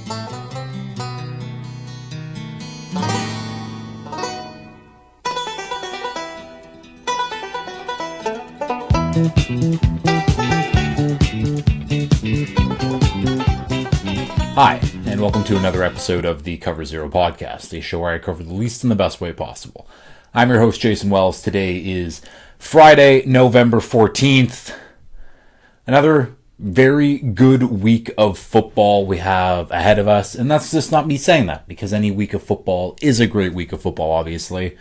Hi, and welcome to another episode of the Cover Zero podcast, a show where I cover the least in the best way possible. I'm your host, Jason Wells. Today is Friday, November 14th. Another very good week of football we have ahead of us, and that's just not me saying that, because any week of football is a great week of football, obviously.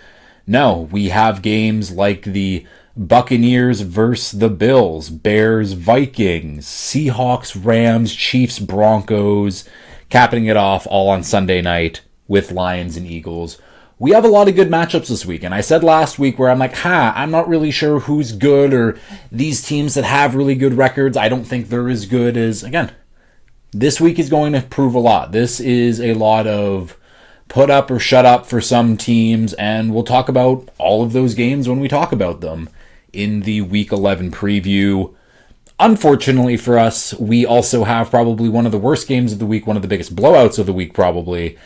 No, we have games like the Buccaneers versus the Bills, Bears, Vikings, Seahawks, Rams, Chiefs, Broncos, capping it off all on Sunday night with Lions and Eagles. We have a lot of good matchups this week, and I said last week where I'm like, I'm not really sure who's good, or these teams that have really good records, I don't think they're as good as, again, this week is going to prove a lot. This is a lot of put up or shut up for some teams, and we'll talk about all of those games when we talk about them in the Week 11 preview. Unfortunately for us, we also have probably one of the worst games of the week, one of the biggest blowouts of the week probably.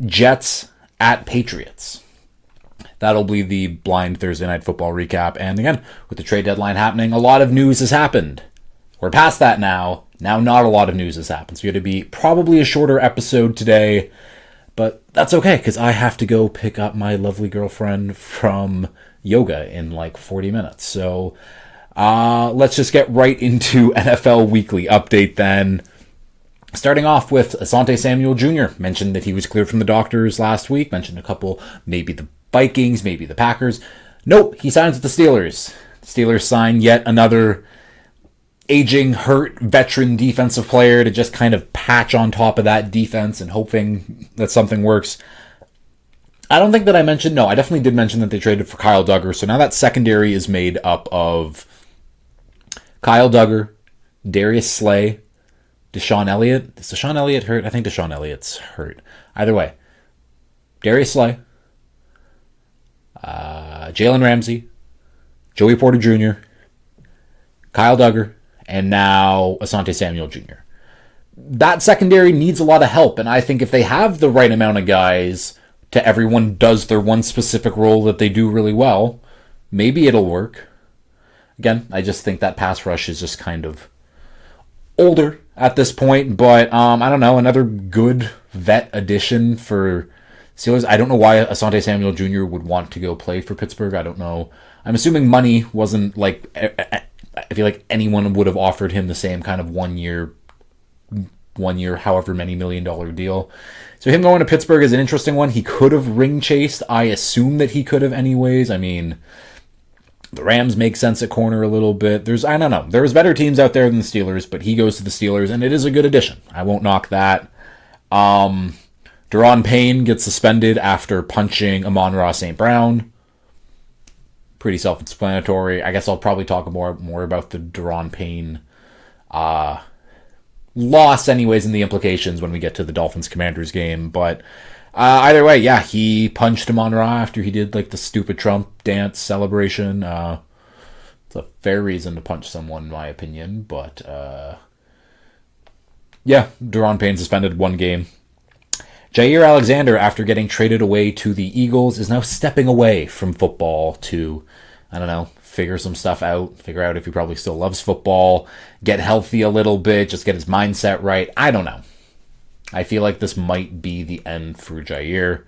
Jets at Patriots. That'll be the blind Thursday Night Football recap. And again, with the trade deadline happening, a lot of news has happened. We're past that now. Now not a lot of news has happened. So you're going to be probably a shorter episode today. But that's okay, because I have to go pick up my lovely girlfriend from yoga in like 40 minutes. So let's just get right into NFL Weekly Update then. Starting off with Asante Samuel Jr. Mentioned that he was cleared from the doctors last week. Mentioned a couple, maybe the Vikings, maybe the Packers. Nope, he signs with the Steelers. The Steelers sign yet another aging, hurt, veteran defensive player to just kind of patch on top of that defense and hoping that something works. I don't think that I mentioned, no, I definitely did mention that they traded for Kyle Duggar. So now that secondary is made up of Kyle Duggar, Darius Slay, Deshaun Elliott. Is Deshaun Elliott hurt? I think Deshaun Elliott's hurt. Either way, Darius Slay, Jalen Ramsey, Joey Porter Jr., Kyle Duggar, and now Asante Samuel Jr. That secondary needs a lot of help, and I think if they have the right amount of guys to everyone does their one specific role that they do really well, maybe it'll work. Again, I just think that pass rush is just kind of older at this point, but I don't know, another good vet addition for Steelers. I don't know why Asante Samuel Jr. would want to go play for Pittsburgh. I don't know. I'm assuming money wasn't like, I feel like anyone would have offered him the same kind of one year, however many $1 million deal. So him going to Pittsburgh is an interesting one. He could have ring chased. I assume that he could have anyways. I mean, the Rams make sense at corner a little bit. I don't know. There's better teams out there than the Steelers, but he goes to the Steelers, and it is a good addition. I won't knock that. Deron Payne gets suspended after punching Amon-Ra St. Brown. Pretty self-explanatory. I guess I'll probably talk more about the Deron Payne loss anyways, and the implications when we get to the Dolphins-Commanders game. But either way, yeah, he punched Amon-Ra after he did like the stupid Trump dance celebration. It's a fair reason to punch someone, in my opinion. But yeah, Deron Payne suspended 1 game. Jair Alexander, after getting traded away to the Eagles, is now stepping away from football to, I don't know, figure some stuff out, figure out if he probably still loves football, get healthy a little bit, just get his mindset right. I don't know. I feel like this might be the end for Jair.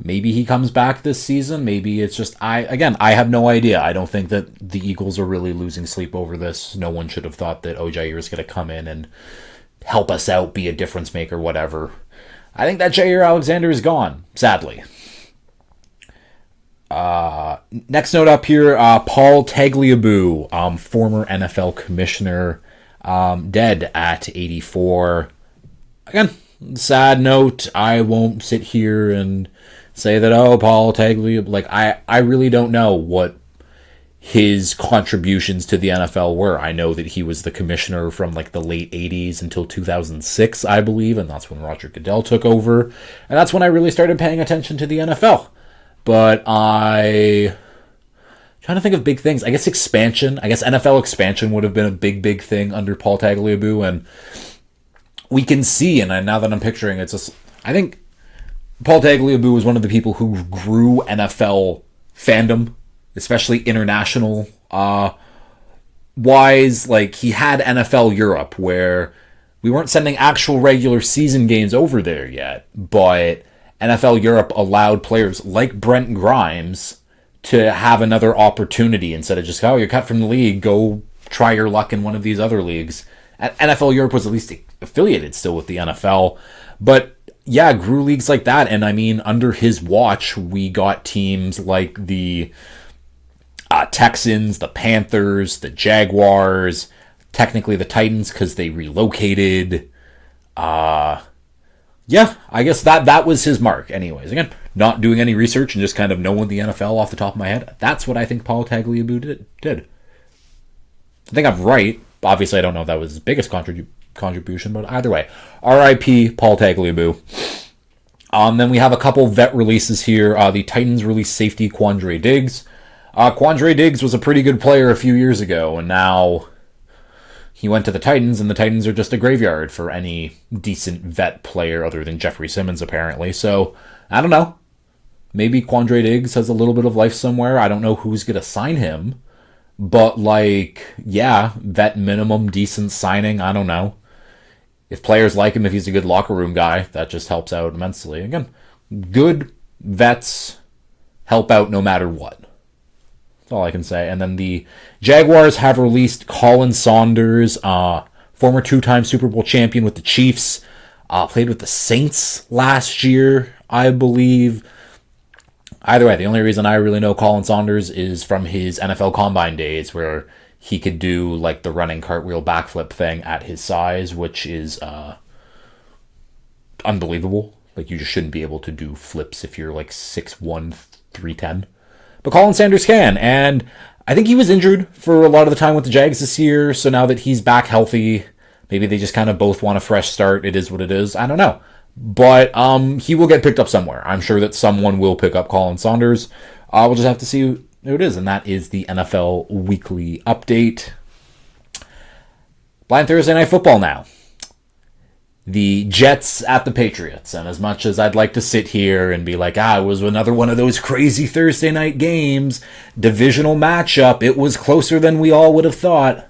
Maybe he comes back this season. Maybe it's just, I have no idea. I don't think that the Eagles are really losing sleep over this. No one should have thought that, Jair is going to come in and help us out, be a difference maker, whatever. I think that Jair Alexander is gone, sadly. Next note up here, Paul Tagliabue, former NFL commissioner, dead at 84. Again, sad note. I won't sit here and say that, Paul Tagliabue, like, I really don't know what his contributions to the NFL were. I know that he was the commissioner from like the late 80s until 2006, I believe, and that's when Roger Goodell took over, and that's when I really started paying attention to the NFL. But trying to think of big things. I guess expansion. I guess NFL expansion would have been a big thing under Paul Tagliabue, and we can see, and now that I'm picturing, I think Paul Tagliabue was one of the people who grew NFL fandom, especially international wise. Like, he had NFL Europe, where we weren't sending actual regular season games over there yet, but NFL Europe allowed players like Brent Grimes to have another opportunity instead of just, oh, you're cut from the league, go try your luck in one of these other leagues. NFL Europe was at least affiliated still with the NFL. But yeah, grew leagues like that. And I mean, under his watch, we got teams like the Texans, the Panthers, the Jaguars, technically the Titans because they relocated. Yeah, I guess that was his mark. Anyways, again, not doing any research and just kind of knowing the NFL off the top of my head. That's what I think Paul Tagliabue did. I think I'm right. Obviously, I don't know if that was his biggest contribution, but either way, R.I.P. Paul Tagliabue. Then we have a couple vet releases here. The Titans released safety Quandre Diggs. Quandre Diggs was a pretty good player a few years ago, and now he went to the Titans, and the Titans are just a graveyard for any decent vet player other than Jeffrey Simmons, apparently. So, I don't know. Maybe Quandre Diggs has a little bit of life somewhere. I don't know who's going to sign him. But, like, yeah, vet minimum, decent signing, I don't know. If players like him, if he's a good locker room guy, that just helps out immensely. Again, good vets help out no matter what. That's all I can say. And then the Jaguars have released Colin Saunders, former two-time Super Bowl champion with the Chiefs, played with the Saints last year, I believe. Either way, the only reason I really know Colin Saunders is from his NFL Combine days, where he could do like the running cartwheel backflip thing at his size, which is unbelievable. Like, you just shouldn't be able to do flips if you're like 6'1", 310. But Colin Sanders can, and I think he was injured for a lot of the time with the Jags this year, so now that he's back healthy, maybe they just kind of both want a fresh start. It is what it is. I don't know. But he will get picked up somewhere. I'm sure that someone will pick up Colin Saunders. We'll just have to see who it is, and that is the NFL Weekly Update. Blind Thursday Night Football now. The Jets at the Patriots. And as much as I'd like to sit here and be like, it was another one of those crazy Thursday night games, divisional matchup, it was closer than we all would have thought.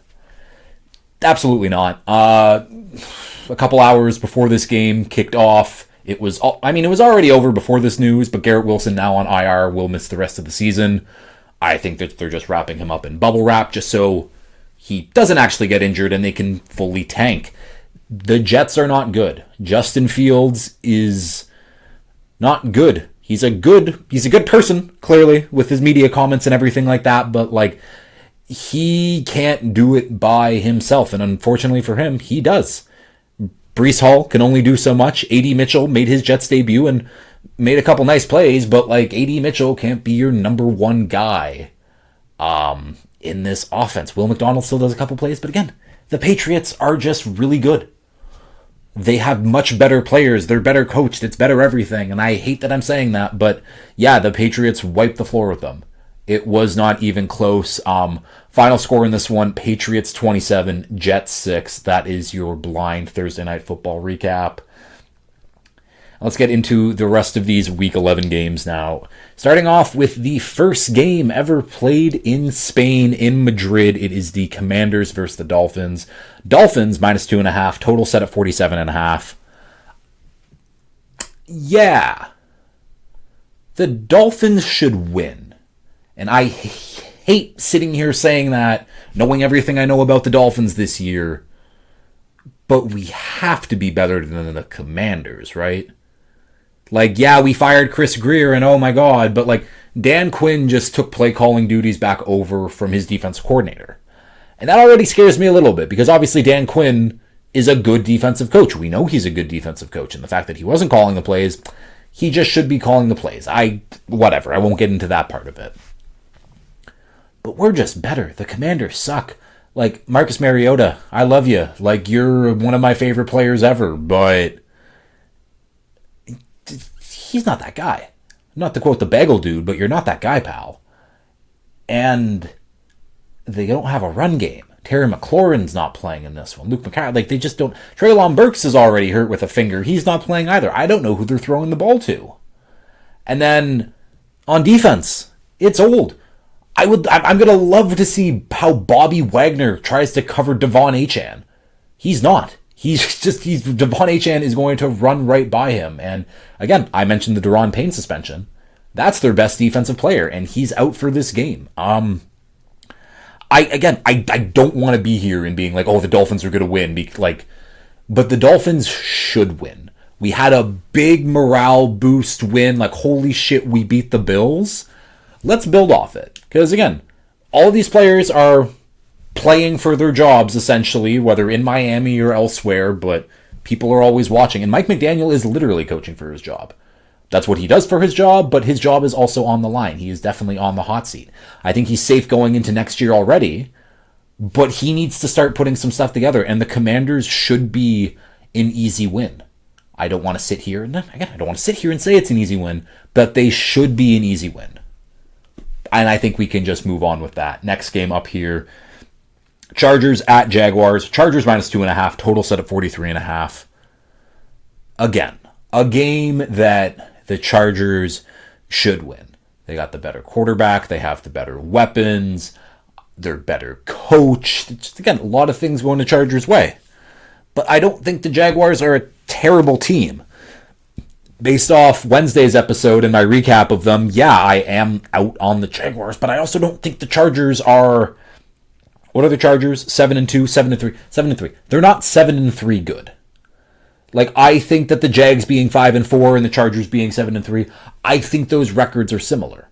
Absolutely not. A couple hours before this game kicked off, it was already over before this news, but Garrett Wilson, now on IR, will miss the rest of the season. I think that they're just wrapping him up in bubble wrap just so he doesn't actually get injured and they can fully tank. The Jets are not good. Justin Fields is not good. He's a good person, clearly, with his media comments and everything like that, but like, he can't do it by himself, and unfortunately for him, he does. Breece Hall can only do so much. A.D. Mitchell made his Jets debut and made a couple nice plays, but like, A.D. Mitchell can't be your number one guy in this offense. Will McDonald still does a couple plays, but again, the Patriots are just really good. They have much better players. They're better coached. It's better everything. And I hate that I'm saying that, but yeah, the Patriots wiped the floor with them. It was not even close. Final score in this one, Patriots 27, Jets 6. That is your blind Thursday Night Football recap. Let's get into the rest of these Week 11 games now. Starting off with the first game ever played in Spain, in Madrid. It is the Commanders versus the Dolphins. Dolphins minus 2.5. Total set at 47.5. Yeah. The Dolphins should win. And I hate sitting here saying that, knowing everything I know about the Dolphins this year. But we have to be better than the Commanders, right? Like, yeah, we fired Chris Greer, and oh my god, but like, Dan Quinn just took play calling duties back over from his defense coordinator. And that already scares me a little bit, because obviously Dan Quinn is a good defensive coach. We know he's a good defensive coach, and the fact that he wasn't calling the plays, he just should be calling the plays. Whatever, I won't get into that part of it. But we're just better. The Commanders suck. Like, Marcus Mariota, I love you. Like, you're one of my favorite players ever, but he's not that guy. Not to quote the bagel dude, but you're not that guy, pal. And they don't have a run game. Terry McLaurin's not playing in this one. Luke McCarron, like, they just don't. Treylon Burks is already hurt with a finger. He's not playing either. I don't know who they're throwing the ball to. And then on defense, it's old. I'm going to love to see how Bobby Wagner tries to cover Devon Achane. He's not. Devon Achane is going to run right by him. And again, I mentioned the Daron Payne suspension. That's their best defensive player, and he's out for this game. I don't want to be here and being like, oh, the Dolphins are going to win. But the Dolphins should win. We had a big morale boost win. Like, holy shit, we beat the Bills. Let's build off it. Because, again, all of these players are playing for their jobs, essentially, whether in Miami or elsewhere, but people are always watching. And Mike McDaniel is literally coaching for his job. That's what he does for his job, but his job is also on the line. He is definitely on the hot seat. I think he's safe going into next year already, but he needs to start putting some stuff together, and the Commanders should be an easy win. I don't want to sit here, and again, I don't want to sit here and say it's an easy win, but they should be an easy win. And I think we can just move on with that. Next game up here, Chargers at Jaguars. Chargers minus 2.5, total set at 43.5. Again, a game that the Chargers should win. They got the better quarterback. They have the better weapons. They're better coached. Just, again, a lot of things going the Chargers' way. But I don't think the Jaguars are a terrible team. Based off Wednesday's episode and my recap of them, yeah, I am out on the Jaguars, but I also don't think the Chargers are... What are the Chargers? 7-2, 7-3, 7-3. They're not 7-3 good. Like, I think that the Jags being 5-4 and the Chargers being 7-3, I think those records are similar.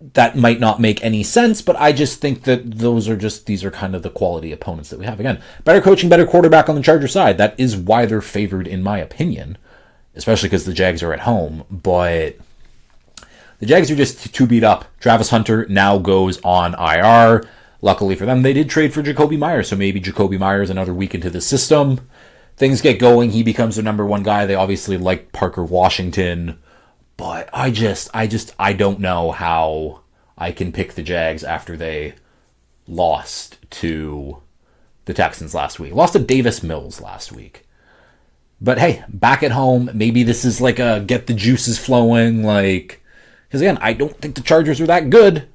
That might not make any sense, but I just think that these are kind of the quality opponents that we have. Again, better coaching, better quarterback on the Charger side. That is why they're favored, in my opinion, especially because the Jags are at home. But the Jags are just too beat up. Travis Hunter now goes on IR. Luckily for them, they did trade for Jacoby Myers, so maybe Jacoby Myers another week into the system. Things get going. He becomes the number one guy. They obviously like Parker Washington. But I don't know how I can pick the Jags after they lost to the Texans last week. Lost to Davis Mills last week. But hey, back at home, maybe this is like a get the juices flowing. Because again, I don't think the Chargers are that good.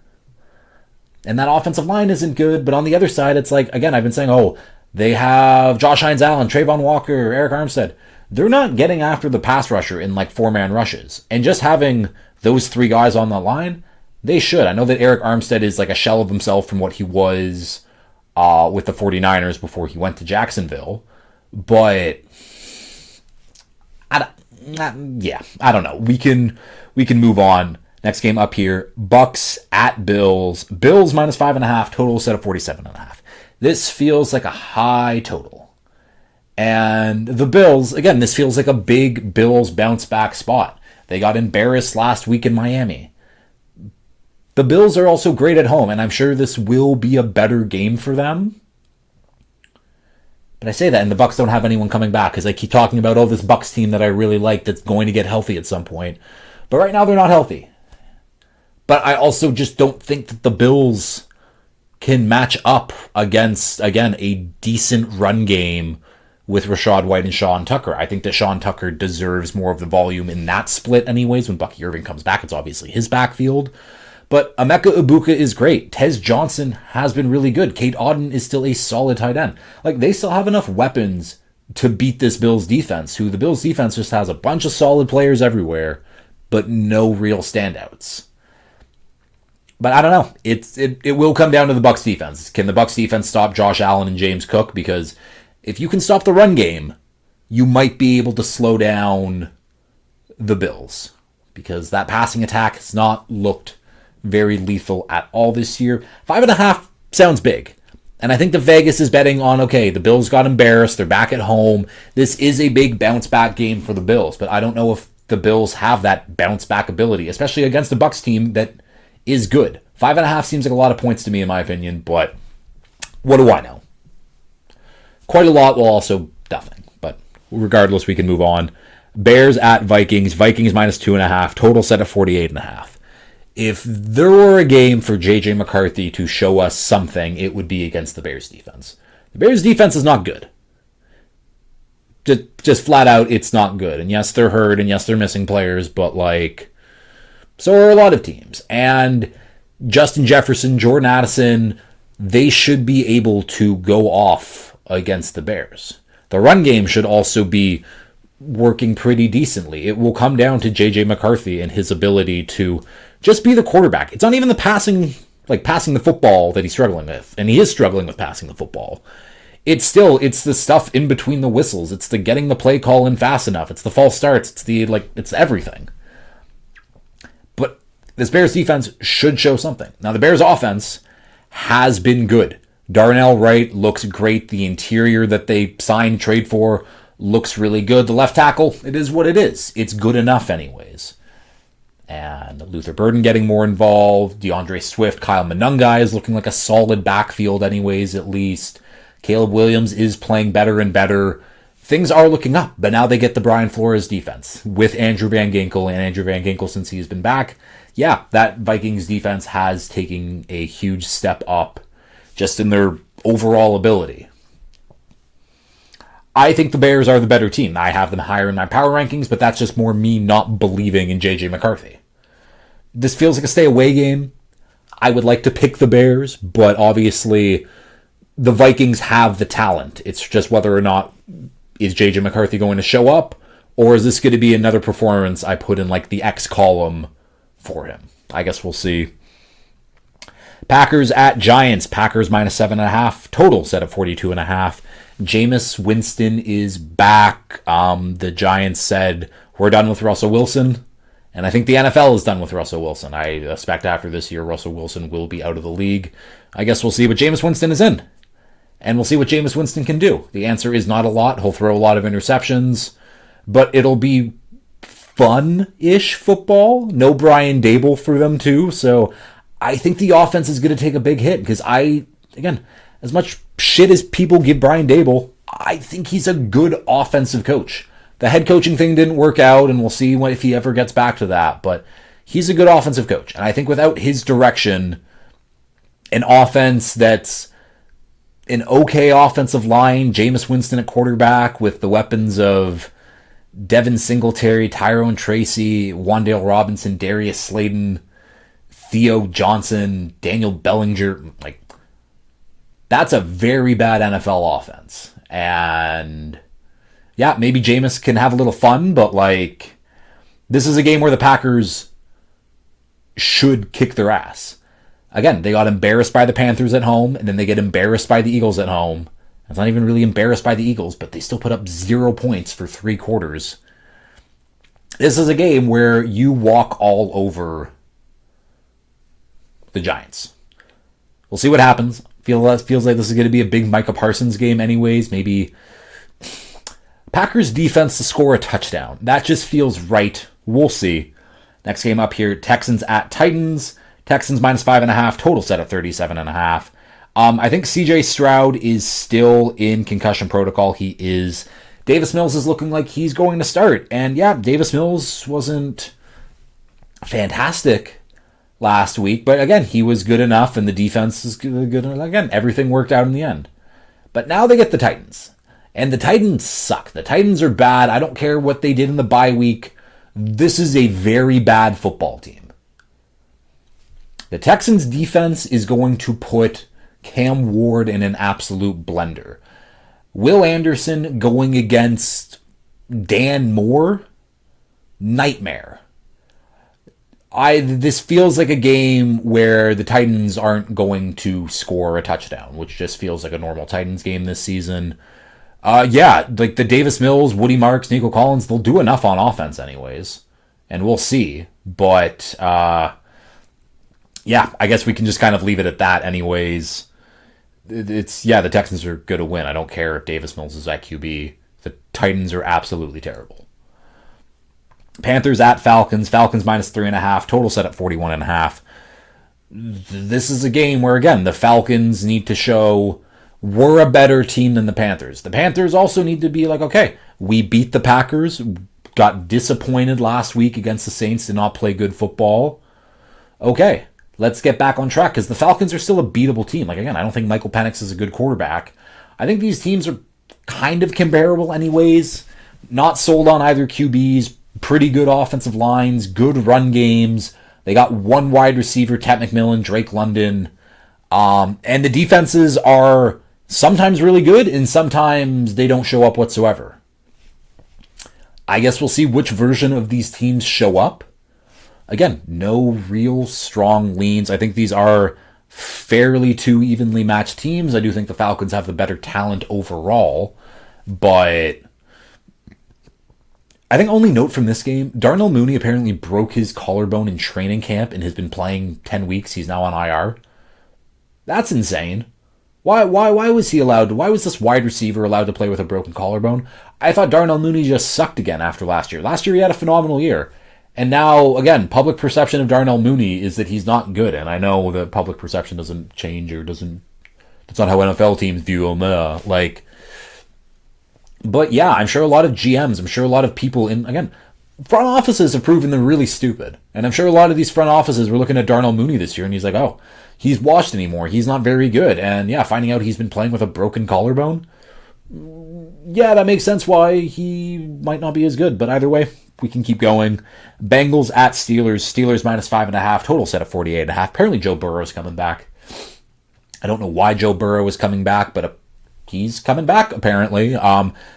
And that offensive line isn't good. But on the other side, it's like, again, I've been saying, they have Josh Hines-Allen, Trayvon Walker, Eric Armstead. They're not getting after the pass rusher in like 4-man rushes. And just having those three guys on the line, they should. I know that Eric Armstead is like a shell of himself from what he was with the 49ers before he went to Jacksonville. But I don't know. We can move on. Next game up here, Bucks at Bills. Bills minus 5.5, total set of 47.5. This feels like a high total. And the Bills, again, this feels like a big Bills bounce back spot. They got embarrassed last week in Miami. The Bills are also great at home, and I'm sure this will be a better game for them. But I say that, and the Bucks don't have anyone coming back, because I keep talking about, this Bucks team that I really like that's going to get healthy at some point. But right now, they're not healthy. But I also just don't think that the Bills can match up against, again, a decent run game with Rachaad White and Sean Tucker. I think that Sean Tucker deserves more of the volume in that split anyways. When Bucky Irving comes back, it's obviously his backfield. But Emeka Ibuka is great. Tez Johnson has been really good. Kate Auden is still a solid tight end. Like, they still have enough weapons to beat this Bills defense, who the Bills defense just has a bunch of solid players everywhere, but no real standouts. But I don't know. It will come down to the Bucs defense. Can the Bucs defense stop Josh Allen and James Cook? Because if you can stop the run game, you might be able to slow down the Bills. Because that passing attack has not looked very lethal at all this year. 5.5 sounds big. And I think the Vegas is betting on, the Bills got embarrassed. They're back at home. This is a big bounce back game for the Bills. But I don't know if the Bills have that bounce back ability, especially against a Bucs team that is good. 5.5 seems like a lot of points to me, in my opinion, but what do I know? Quite a lot, well, also nothing. But regardless, we can move on. Bears at Vikings. Vikings minus 2.5. Total set at 48.5. If there were a game for J.J. McCarthy to show us something, it would be against the Bears defense. The Bears defense is not good. Just flat out, it's not good. And yes, they're hurt, and yes, they're missing players, but like, so are a lot of teams. And Justin Jefferson, Jordan Addison, they should be able to go off against the Bears. The run game should also be working pretty decently. It will come down to J.J. McCarthy and his ability to just be the quarterback. It's not even the passing the football that he's struggling with. And he is struggling with passing the football. It's the stuff in between the whistles. It's the getting the play call in fast enough. It's the false starts. It's everything. But this Bears defense should show something. Now, the Bears offense has been good. Darnell Wright looks great. The interior that they signed trade for looks really good. The left tackle, it is what it is. It's good enough anyways. And Luther Burden getting more involved. DeAndre Swift, Kyle Monangai is looking like a solid backfield anyways, at least. Caleb Williams is playing better and better. Things are looking up, but now they get the Brian Flores defense with Andrew Van Ginkel, and Andrew Van Ginkel, since he's been back, yeah, that Vikings defense has taken a huge step up just in their overall ability. I think the Bears are the better team. I have them higher in my power rankings, but that's just more me not believing in J.J. McCarthy. This feels like a stay-away game. I would like to pick the Bears, but obviously the Vikings have the talent. It's just whether or not is J.J. McCarthy going to show up, or is this going to be another performance I put in like the X column for him? I guess we'll see. Packers at Giants. Packers minus 7.5. Total set at 42.5. Jameis Winston is back. The Giants said, we're done with Russell Wilson. And I think the NFL is done with Russell Wilson. I expect after this year, Russell Wilson will be out of the league. I guess we'll see, but Jameis Winston is in. And we'll see what Jameis Winston can do. The answer is not a lot. He'll throw a lot of interceptions, but it'll be fun-ish football. No Brian Dable for them too. So I think the offense is going to take a big hit because again, as much shit as people give Brian Dable, I think he's a good offensive coach. The head coaching thing didn't work out, and we'll see if he ever gets back to that, but he's a good offensive coach. And I think without his direction, an offense that's an okay offensive line, Jameis Winston at quarterback with the weapons of Devin Singletary, Tyrone Tracy, Wan'Dale Robinson, Darius Slayton, Theo Johnson, Daniel Bellinger, like, that's a very bad NFL offense. And yeah, maybe Jameis can have a little fun, but like, this is a game where the Packers should kick their ass. Again, they got embarrassed by the Panthers at home, and then they get embarrassed by the Eagles at home. It's not even really embarrassed by the Eagles, but they still put up 0 points for 3 quarters. This is a game where you walk all over the Giants. We'll see what happens. Feels like this is going to be a big Micah Parsons game anyways. Maybe Packers defense to score a touchdown. That just feels right. We'll see. Next game up here, Texans at Titans. Texans minus 5.5. Total set at 37.5. I think CJ Stroud is still in concussion protocol. He is. Davis Mills is looking like he's going to start. And yeah, Davis Mills wasn't fantastic last week, but again, he was good enough, and the defense is good. Again, everything worked out in the end. But now they get the Titans, and the Titans suck. The Titans are bad. I don't care what they did in the bye week. This is a very bad football team. The Texans defense is going to put Cam Ward in an absolute blender. Will Anderson going against Dan Moore? Nightmare. This feels like a game where the Titans aren't going to score a touchdown, which just feels like a normal Titans game this season. Yeah, like the Davis Mills, Woody Marks, Nico Collins, they'll do enough on offense anyways. And we'll see. But, yeah, I guess we can just kind of leave it at that anyways. The Texans are going to win. I don't care if Davis Mills is at QB. The Titans are absolutely terrible. Panthers at Falcons. Falcons minus 3.5. Total set at 41.5. This is a game where, again, the Falcons need to show we're a better team than the Panthers. The Panthers also need to be like, okay, we beat the Packers, got disappointed last week against the Saints, did not play good football. okay, let's get back on track because the Falcons are still a beatable team. Like, again, I don't think Michael Penix is a good quarterback. I think these teams are kind of comparable anyways. Not sold on either QBs. Pretty good offensive lines, good run games. They got one wide receiver, Ted McMillan, Drake London. And the defenses are sometimes really good and sometimes they don't show up whatsoever. I guess we'll see which version of these teams show up. Again, no real strong leans. I think these are fairly two evenly matched teams. I do think the Falcons have the better talent overall, but I think only note from this game, Darnell Mooney apparently broke his collarbone in training camp and has been playing 10 weeks. He's now on IR. That's insane. Why was he allowed? Why was this wide receiver allowed to play with a broken collarbone? I thought Darnell Mooney just sucked again after last year. Last year he had a phenomenal year. And now, again, public perception of Darnell Mooney is that he's not good. And I know that public perception doesn't change or doesn't... That's not how NFL teams view him. But yeah, I'm sure a lot of GMs, I'm sure a lot of people in... Again, front offices have proven they're really stupid. And I'm sure a lot of these front offices were looking at Darnell Mooney this year and he's like, oh, he's washed anymore. He's not very good. And yeah, finding out he's been playing with a broken collarbone, yeah, that makes sense why he might not be as good. But either way, we can keep going. Bengals at Steelers. Steelers minus 5.5. Total set of 48.5. Apparently Joe Burrow's coming back. I don't know why Joe Burrow is coming back, but he's coming back, apparently.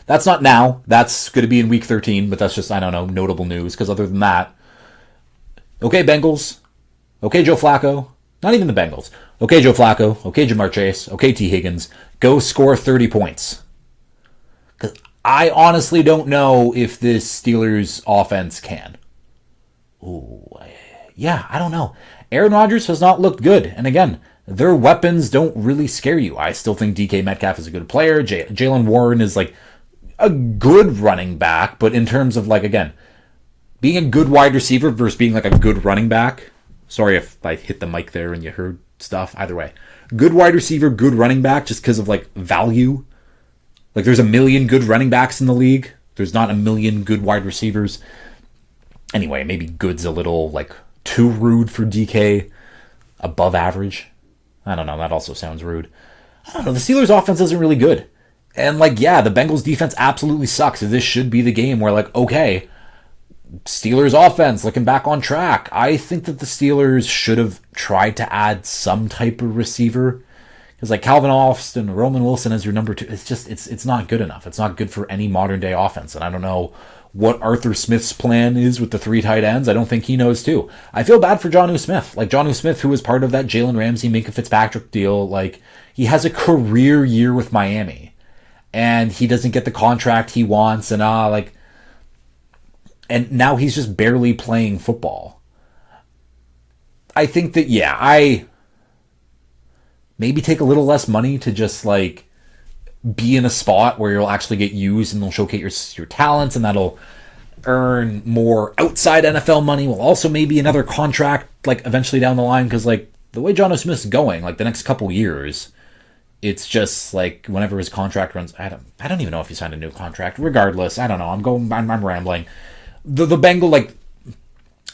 That's not now. That's going to be in week 13, but that's just, I don't know, notable news. Because other than that, okay, Bengals. Okay, Joe Flacco. Not even the Bengals. Okay, Joe Flacco. Okay, Jamar Chase. Okay, T. Higgins. Go score 30 points. Because I honestly don't know if this Steelers offense can. Ooh, yeah, I don't know. Aaron Rodgers has not looked good. And again, their weapons don't really scare you. I still think DK Metcalf is a good player. Jalen Warren is like a good running back. But in terms of like, again, being a good wide receiver versus being like a good running back. Sorry if I hit the mic there and you heard stuff. Either way. Good wide receiver, good running back just because of like value. Like there's a million good running backs in the league. There's not a million good wide receivers. Anyway, maybe good's a little like too rude for DK. Above average. I don't know. That also sounds rude. I don't know. The Steelers offense isn't really good. And like, yeah, the Bengals defense absolutely sucks. This should be the game where like, okay, Steelers offense looking back on track. I think that the Steelers should have tried to add some type of receiver. Because like Calvin Austin, Roman Wilson as your number 2, it's just, it's not good enough. It's not good for any modern day offense. And I don't know what Arthur Smith's plan is with the 3 tight ends. I don't think he knows too. I feel bad for Jonnu Smith. Like Jonnu Smith, who was part of that Jalen Ramsey, Minka Fitzpatrick deal. Like he has a career year with Miami. And he doesn't get the contract he wants. And and now he's just barely playing football. I think that, yeah, I maybe take a little less money to just like be in a spot where you'll actually get used and they'll showcase your talents and that'll earn more outside NFL money. Well, also maybe another contract like eventually down the line because like the way Jonnu Smith's going, like the next couple years, it's just like whenever his contract runs, I don't even know if he signed a new contract. Regardless, I don't know. I'm rambling. The Bengal, like,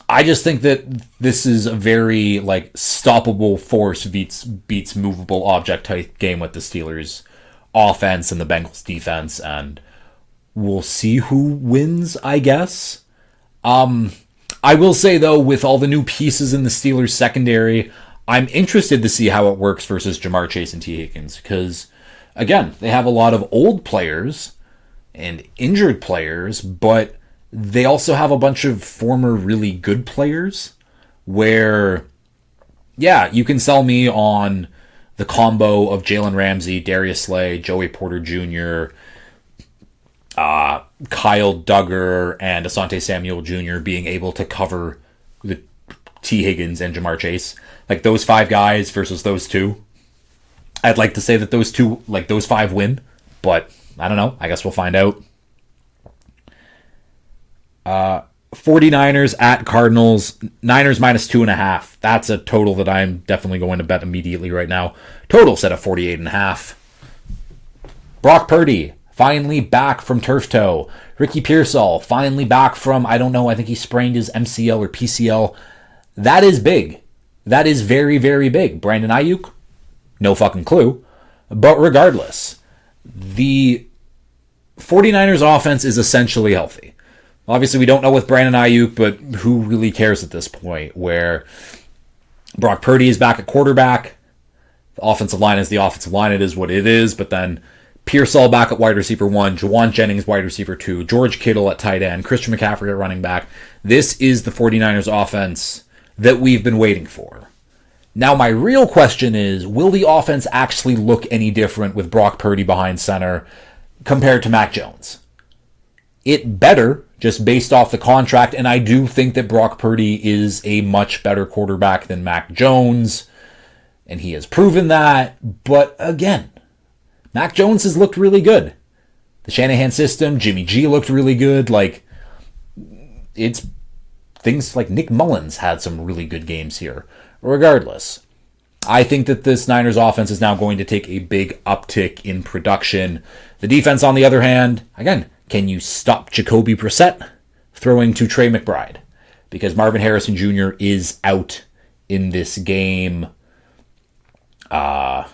I just think that this is a very like stoppable force beats movable object type game with the Steelers offense and the Bengals defense, and we'll see who wins, I guess. I will say though, with all the new pieces in the Steelers secondary, I'm interested to see how it works versus Jamar Chase and T. Higgins, because again, they have a lot of old players and injured players, but they also have a bunch of former really good players where, yeah, you can sell me on the combo of Jalen Ramsey, Darius Slay, Joey Porter Jr., Kyle Duggar, and Asante Samuel Jr. being able to cover the T. Higgins and Jamar Chase. Like those 5 guys versus those 2. I'd like to say that those 5 win, but I don't know. I guess we'll find out. 49ers at Cardinals. Niners minus 2.5. That's a total that I'm definitely going to bet immediately right now. Total set of 48.5. Brock Purdy finally back from turf toe. Ricky Pearsall finally back from, I don't know, I think he sprained his MCL or PCL. That is big. That is very, very big. Brandon Ayuk, no fucking clue. But regardless, the 49ers offense is essentially healthy. Obviously, we don't know with Brandon Ayuk, but who really cares at this point, where Brock Purdy is back at quarterback. The offensive line is the offensive line. It is what it is. But then Pearsall back at wide receiver 1, Juwan Jennings wide receiver 2, George Kittle at tight end, Christian McCaffrey at running back. This is the 49ers offense that we've been waiting for. Now, my real question is, will the offense actually look any different with Brock Purdy behind center compared to Mac Jones? It better, just based off the contract, and I do think that Brock Purdy is a much better quarterback than Mac Jones, and he has proven that. But again, Mac Jones has looked really good. The Shanahan system, Jimmy G looked really good. It's things like Nick Mullins had some really good games here. Regardless, I think that this Niners offense is now going to take a big uptick in production. The defense, on the other hand, again, can you stop Jacoby Brissett throwing to Trey McBride? Because Marvin Harrison Jr. is out in this game. I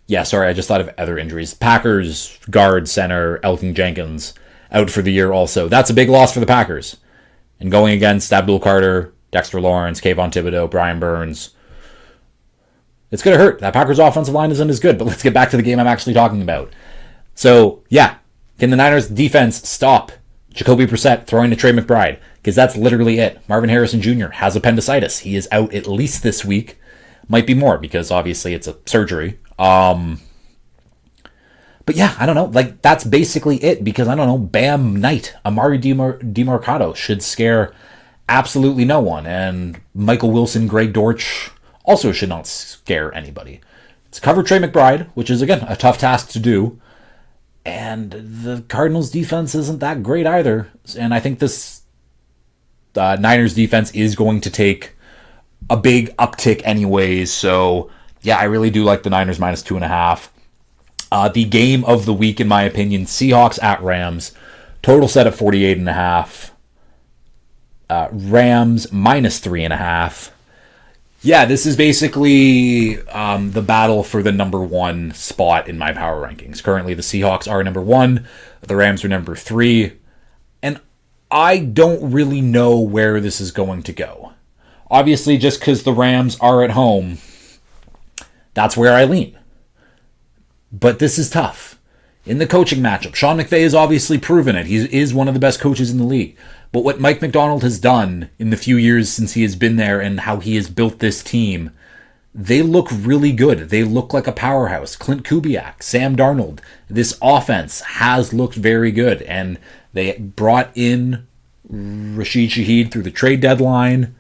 just thought of other injuries. Packers guard center Elton Jenkins out for the year also. That's a big loss for the Packers. And going against Abdul Carter, Dexter Lawrence, Kayvon Thibodeau, Brian Burns, it's going to hurt. That Packers offensive line isn't as good, but let's get back to the game I'm actually talking about. So, yeah, can the Niners defense stop Jacoby Brissett throwing to Trey McBride? Because that's literally it. Marvin Harrison Jr. has appendicitis. He is out at least this week. Might be more because obviously it's a surgery. But yeah, I don't know. That's basically it because, I don't know, Bam Knight, Amari DeMarcado should scare absolutely no one. And Michael Wilson, Greg Dortch also should not scare anybody. It's cover Trey McBride, which is, again, a tough task to do. And the Cardinals defense isn't that great either. And I think this Niners defense is going to take a big uptick anyways. So, yeah, I really do like the Niners minus 2.5. The game of the week, in my opinion, Seahawks at Rams. Total set at 48.5. Rams minus 3.5. Yeah, this is basically the battle for the number 1 spot in my power rankings. Currently, the Seahawks are number 1. The Rams are number 3. And I don't really know where this is going to go. Obviously, just because the Rams are at home, that's where I lean. But this is tough. In the coaching matchup, Sean McVay has obviously proven it. He is one of the best coaches in the league. But what Mike McDonald has done in the few years since he has been there and how he has built this team, they look really good. They look like a powerhouse. Clint Kubiak, Sam Darnold, this offense has looked very good. And they brought in Rashid Shaheed through the trade deadline.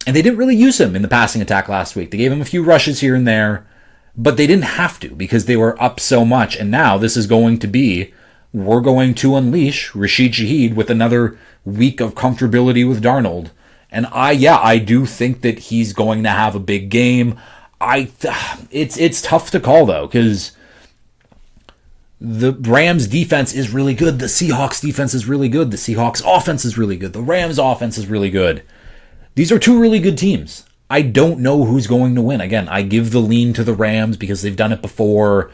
And they didn't really use him in the passing attack last week. They gave him a few rushes here and there. But they didn't have to because they were up so much. And now this is going to be, we're going to unleash Rashid Shaheed with another week of comfortability with Darnold. And I do think that he's going to have a big game. It's tough to call though, because the Rams defense is really good. The Seahawks defense is really good. The Seahawks offense is really good. The Rams offense is really good. These are two really good teams. I don't know who's going to win. Again, I give the lean to the Rams because they've done it before.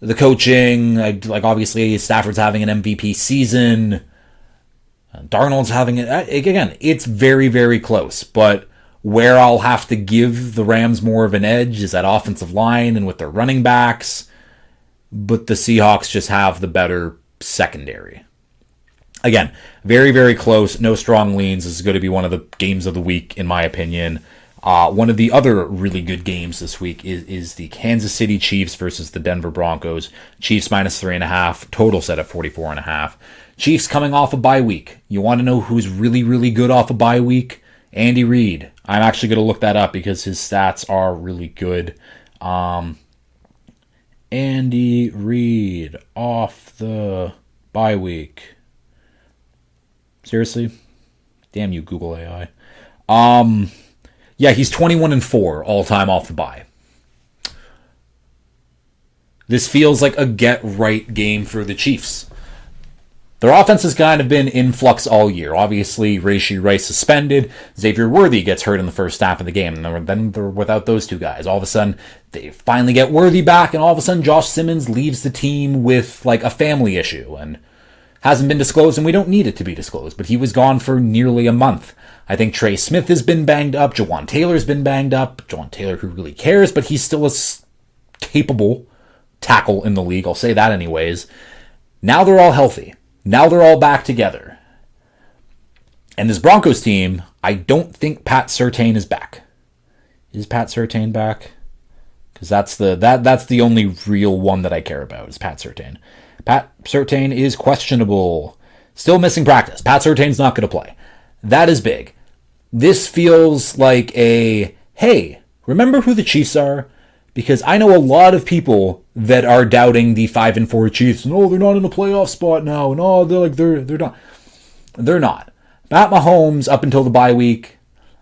The coaching, obviously Stafford's having an MVP season. Darnold's having it. Again, it's very, very close. But where I'll have to give the Rams more of an edge is that offensive line and with their running backs. But the Seahawks just have the better secondary. Again, very, very close. No strong leans. This is going to be one of the games of the week, in my opinion. One of the other really good games this week is the Kansas City Chiefs versus the Denver Broncos. Chiefs minus 3.5, total set at 44.5. Chiefs coming off a bye week. You want to know who's really, really good off a bye week? Andy Reid. I'm actually going to look that up because his stats are really good. Andy Reid off the bye week. Seriously? Damn you, Google AI. Yeah, he's 21-4 all-time off the bye. This feels like a get-right game for the Chiefs. Their offense has kind of been in flux all year. Obviously, Rashee Rice suspended. Xavier Worthy gets hurt in the first half of the game. And then they're without those two guys. All of a sudden, they finally get Worthy back. And all of a sudden, Josh Simmons leaves the team with like a family issue. And hasn't been disclosed, and we don't need it to be disclosed. But he was gone for nearly a month. I think Trey Smith has been banged up. Jawan Taylor's been banged up. Jawan Taylor, who really cares, but he's still a capable tackle in the league. I'll say that anyways. Now they're all healthy. Now they're all back together. And this Broncos team, I don't think Pat Surtain is back. Is Pat Surtain back? Because that's the only real one that I care about is Pat Surtain. Pat Surtain is questionable. Still missing practice. Pat Surtain's not going to play. That is big. This feels like a, hey, remember who the Chiefs are? Because I know a lot of people that are doubting the 5-4 Chiefs. No, they're not in a playoff spot now. No, they're not. They're not. Pat Mahomes, up until the bye week,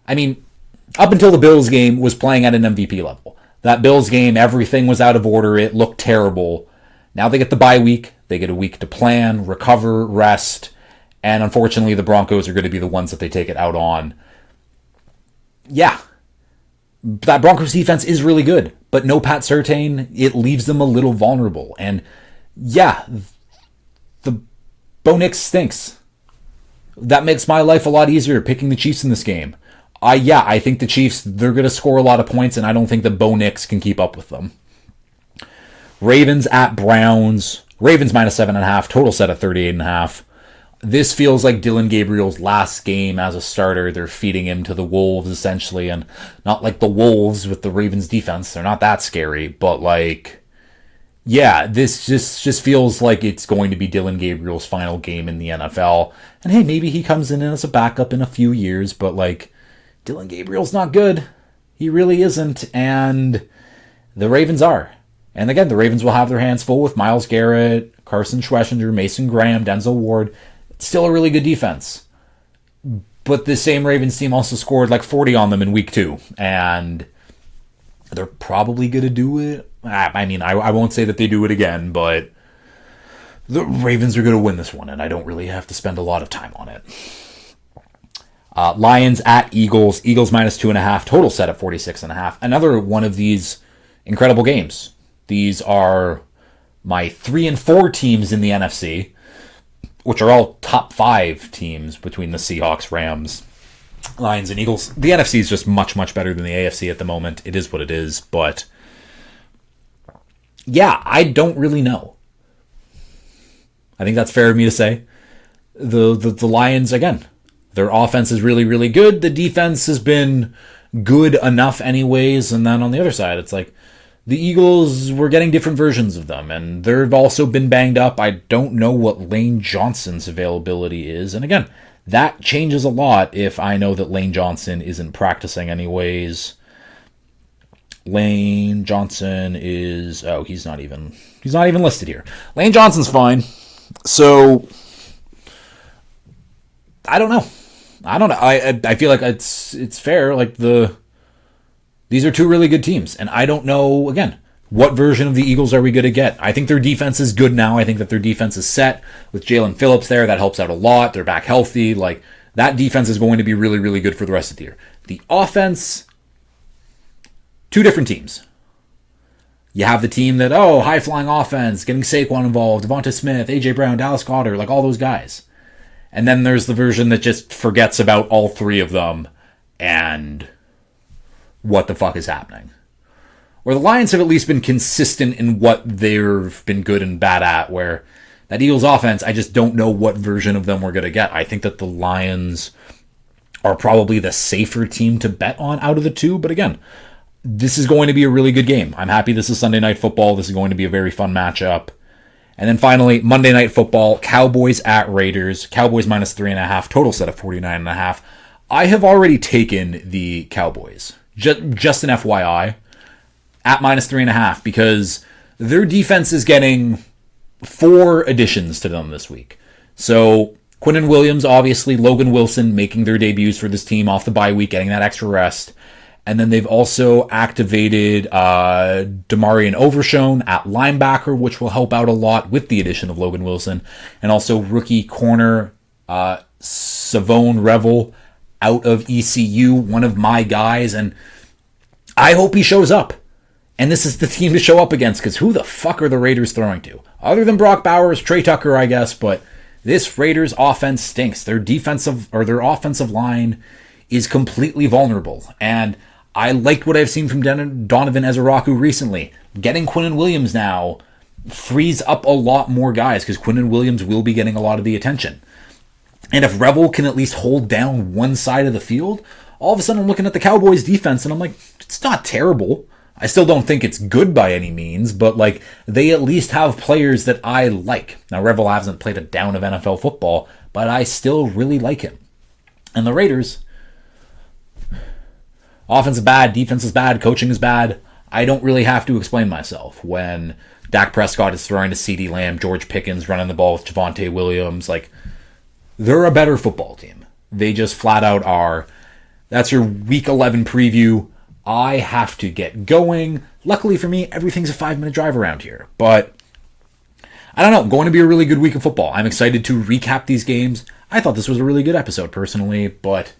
up until the Bills game, was playing at an MVP level. That Bills game, everything was out of order. It looked terrible. Now they get the bye week. They get a week to plan, recover, rest. And unfortunately, the Broncos are going to be the ones that they take it out on. Yeah. That Broncos defense is really good. But no Pat Surtain, it leaves them a little vulnerable. And yeah, the Bo Nix stinks. That makes my life a lot easier picking the Chiefs in this game. I think the Chiefs, they're going to score a lot of points, and I don't think that Bo Nix can keep up with them. Ravens at Browns. Ravens minus 7.5. Total set at 38.5. This feels like Dylan Gabriel's last game as a starter. They're feeding him to the Wolves, essentially, and not like the Wolves with the Ravens defense. They're not that scary, but like, yeah, this just feels like it's going to be Dylan Gabriel's final game in the NFL. And hey, maybe he comes in as a backup in a few years, but like, Dylan Gabriel's not good. He really isn't, and the Ravens are. And again, the Ravens will have their hands full with Myles Garrett, Carson Schwarzenegger, Mason Graham, Denzel Ward. Still a really good defense. But the same Ravens team also scored like 40 on them in week 2. And they're probably going to do it. I won't say that they do it again, but the Ravens are going to win this one, and I don't really have to spend a lot of time on it. Lions at Eagles. Eagles minus 2.5. Total set at 46.5. Another one of these incredible games. These are my 3 and 4 teams in the NFC, which are all top 5 teams between the Seahawks, Rams, Lions, and Eagles. The NFC is just much, much better than the AFC at the moment. It is what it is, but yeah, I don't really know. I think that's fair of me to say. The Lions, again, their offense is really, really good. The defense has been good enough anyways, and then on the other side, it's like, the Eagles, we're getting different versions of them, and they've also been banged up. I don't know what Lane Johnson's availability is. And again, that changes a lot if I know that Lane Johnson isn't practicing anyways. Lane Johnson is... oh, he's not even listed here. Lane Johnson's fine. So, I don't know. I feel like it's fair. Like, these are 2 really good teams, and I don't know, again, what version of the Eagles are we going to get? I think their defense is good now. I think that their defense is set with Jalen Phillips there. That helps out a lot. They're back healthy. Like, that defense is going to be really, really good for the rest of the year. The offense, 2 different teams. You have the team that, high-flying offense, getting Saquon involved, Devonta Smith, A.J. Brown, Dallas Goedert, like all those guys. And then there's the version that just forgets about all 3 of them and what the fuck is happening. Where the Lions have at least been consistent in what they've been good and bad at, where that Eagles offense, I just don't know what version of them we're going to get. I think that the Lions are probably the safer team to bet on out of the 2, but again, this is going to be a really good game. I'm happy this is Sunday Night Football. This is going to be a very fun matchup. And then finally, Monday Night Football, Cowboys at Raiders. Cowboys minus 3.5, total set of 49.5. I have already taken the Cowboys. Just an FYI, at minus 3.5, because their defense is getting 4 additions to them this week. So Quinnen Williams, obviously, Logan Wilson making their debuts for this team off the bye week, getting that extra rest. And then they've also activated Demarion Overshone at linebacker, which will help out a lot with the addition of Logan Wilson. And also rookie corner Savone Revel out of ECU, one of my guys. And I hope he shows up. And this is the team to show up against, because who the fuck are the Raiders throwing to? Other than Brock Bowers, Trey Tucker, I guess, but this Raiders offense stinks. Their their offensive line is completely vulnerable. And I liked what I've seen from Donovan Ezeraku recently. Getting Quinnen Williams now frees up a lot more guys, because Quinnen Williams will be getting a lot of the attention. And if Revel can at least hold down one side of the field, all of a sudden I'm looking at the Cowboys defense and I'm like, it's not terrible. I still don't think it's good by any means, but like they at least have players that I like. Now Revel hasn't played a down of NFL football, but I still really like him. And the Raiders, offense is bad, defense is bad, coaching is bad. I don't really have to explain myself when Dak Prescott is throwing to CeeDee Lamb, George Pickens running the ball with Javonte Williams. Like, they're a better football team. They just flat out are. That's your Week 11 preview. I have to get going. Luckily for me, everything's a 5-minute drive around here. But I don't know, going to be a really good week of football. I'm excited to recap these games. I thought this was a really good episode personally, but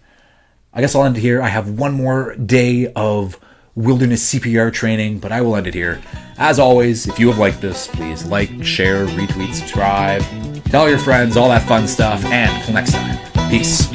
I guess I'll end it here. I have one more day of wilderness CPR training, but I will end it here. As always, if you have liked this, please like, share, retweet, subscribe, tell your friends, all that fun stuff, and until next time, peace.